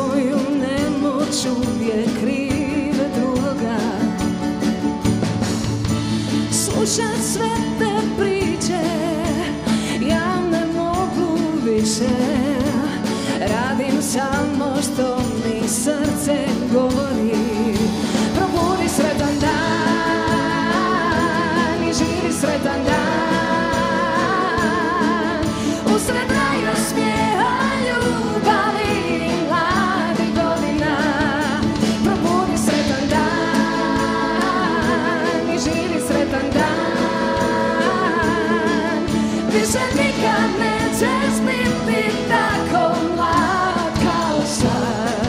svoju nemoć uvijek krive druga. Slušat sve te priče, ja ne mogu više. Radim samo što mi srce govori. Probudi sretan dan i živi sretan dan. Usred raju smijeha, ljubavi i mladih godina. Probudi sretan dan i živi sretan dan. Više nikad nećeš biti tako mlad kao sad.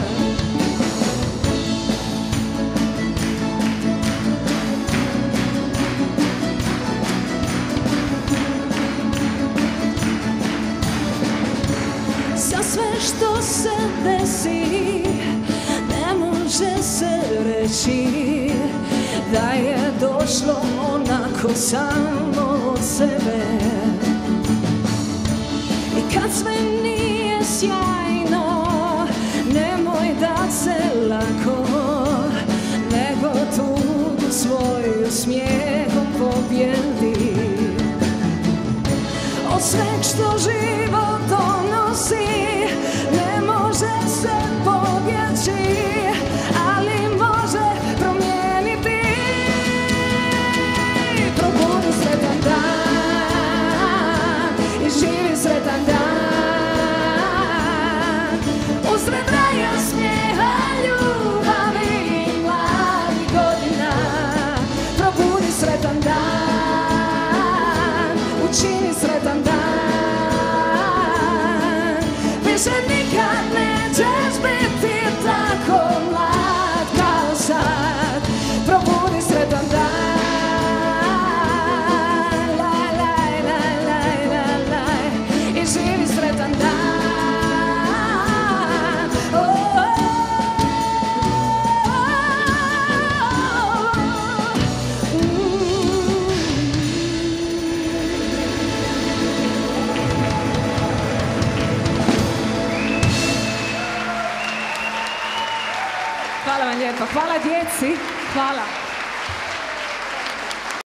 Za sve što se desi ne može se reći da je došlo onako samo od sebe. I kad sve nije sjajno, nemoj dat se lako, nego tugu svoju smijehom pobjedi. Od sveg što život donosi ne može se pobjeći, ali može promijeniti. Probudi sretan dan i živi sretan dan. Usred raja smijeha, ljubavi i mladih godina. Probudi sretan dan, učini sretan dan. Više nikad nećeš biti tako mlad kao sad. Probudi sretan dan. Laj, laj, laj, laj, laj, laj. I živi sretan dan. Oh, oh, oh, Hvala vam lijepo. Hvala djeci. Hvala.